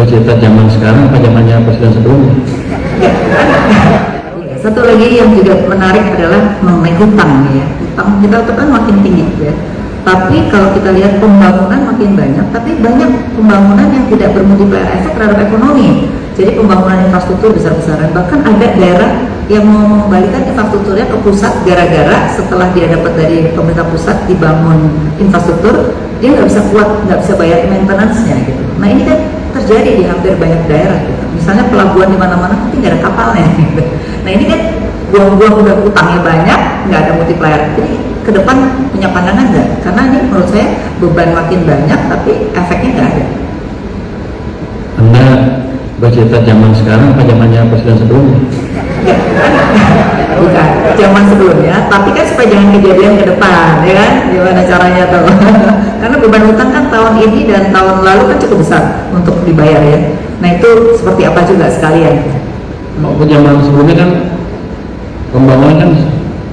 bercerita zaman sekarang apa zamannya presiden sebelumnya? Satu lagi yang juga menarik adalah mengenai hutang ya. Hutang kita itu kan makin tinggi ya. Tapi kalau kita lihat pembangunan makin banyak, tapi banyak pembangunan yang tidak bermultiplier efek terhadap ekonomi. Jadi pembangunan infrastruktur besar-besaran, bahkan ada daerah yang mau mengembalikan infrastrukturnya ke pusat gara-gara setelah dia dapat dari pemerintah pusat dibangun infrastruktur, dia nggak bisa kuat, nggak bisa bayar maintenance-nya gitu. Nah ini kan terjadi di hampir banyak daerah gitu. Misalnya pelabuhan di mana-mana tapi nggak ada kapalnya gitu. Nah ini kan buang-buang udah utangnya banyak, nggak ada multiplier. Jadi ke depan punya pandangan nggak? Karena ini menurut saya beban makin banyak tapi efeknya nggak ada. Anda bercerita zaman sekarang apa zamannya presiden sebelumnya? Bukan, zaman sebelumnya, tapi kan supaya jangan kejadian ke depan, ya kan? Gimana caranya tuh? Karena beban utang kan tahun ini dan tahun lalu kan cukup besar untuk dibayar ya. Nah itu seperti apa juga sekalian? Waktu zaman sebelumnya kan pembangunan kan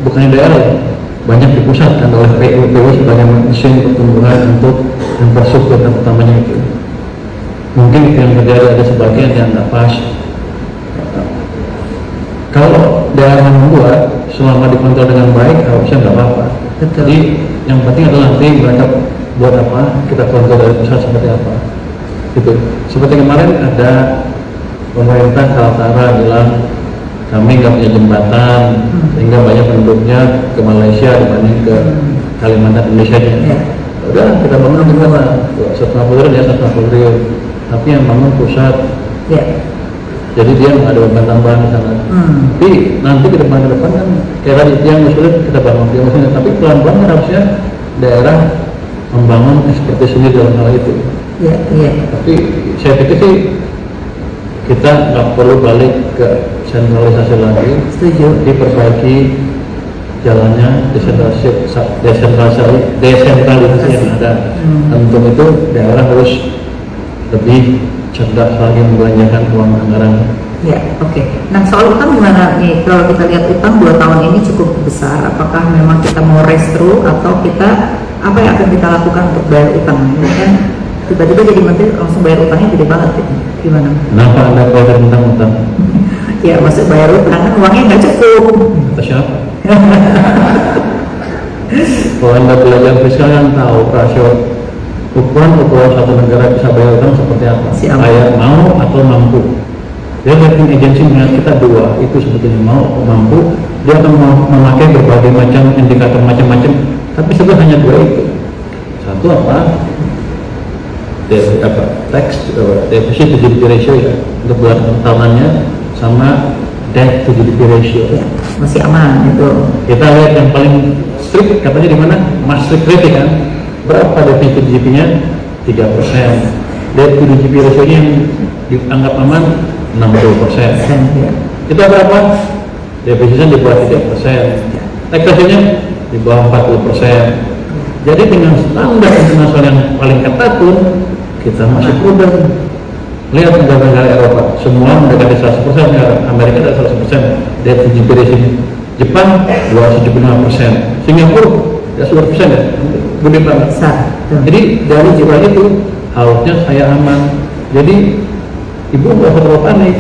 bukan di daerah ya, banyak di pusat kan oleh PU sebagai mesin pertumbuhan untuk infrastruktur dan utamanya itu. Mungkin yang terjadi ada sebagian yang nggak pas. Kalau daerah membuat selama dikontrol dengan baik harusnya nggak apa-apa. Jadi yang penting adalah nanti mereka buat apa, kita kontrol dari pusat seperti apa. Gitu. Seperti kemarin ada pemerintah Kaltara bilang kami nggak punya jembatan sehingga banyak penduduknya ke Malaysia dibanding ke Kalimantan Indonesia. Udah kita bangun jembatan 150 triliun ya 150 triliun. Tapi yang bangun pusat. Jadi dia nggak ada beban tambahan di sana. Tapi nanti ke depan kan kayak tadi yang sulit kita bangun, tapi pelan-pelan harusnya daerah membangun ekspertis sendiri dalam hal itu. Tapi saya pikir sih kita nggak perlu balik ke sentralisasi lagi. Setuju. Diperbaiki jalannya, desentralisasi yang ada. Untuk itu daerah harus lebih cerdas lagi membelanjakan uang anggaran. Oke. Nah soal utang gimana nih? Kalau kita lihat utang 2 tahun ini cukup besar, apakah memang kita mau race through atau kita apa yang akan kita lakukan untuk bayar utang? Ini kan tiba-tiba jadi menteri langsung bayar utangnya gede banget gitu. Gimana? Kenapa Anda khawatir tentang utang? Ya maksud bayar utang kan uangnya nggak cukup. Kata siapa? Kalau Anda belajar fiskal kan tahu rasio ukuran satu negara bisa bayar utang seperti apa? Saya mau atau mampu. Dia rating agency melihat kita dua, itu sebetulnya mau atau mampu. Dia akan memakai berbagai macam indikator macam-macam, tapi sebetulnya hanya dua itu. Satu apa? Defisit to GDP ratio ya, untuk buat tahunannya, sama debt to GDP ratio. Masih aman itu. Kita lihat yang paling strict katanya di mana? Maastricht Treaty kan? Berapa defisit GDP-nya? 3%. Debt to GDP ratio yang dianggap aman 60%. Kita berapa? Defisitnya di bawah 3%. Tax ratio-nya di bawah 40%. Jadi dengan standar internasional yang paling ketat pun kita masih prudent. Lihat negara-negara Eropa, semua mendekati 100%, Amerika ada 100%, debt to GDP ratio. Jepang 275%, Singapura ya 100% ya, gede banget. Jadi dari jumlah itu harusnya saya aman. Jadi ibu nggak usah terlalu panik.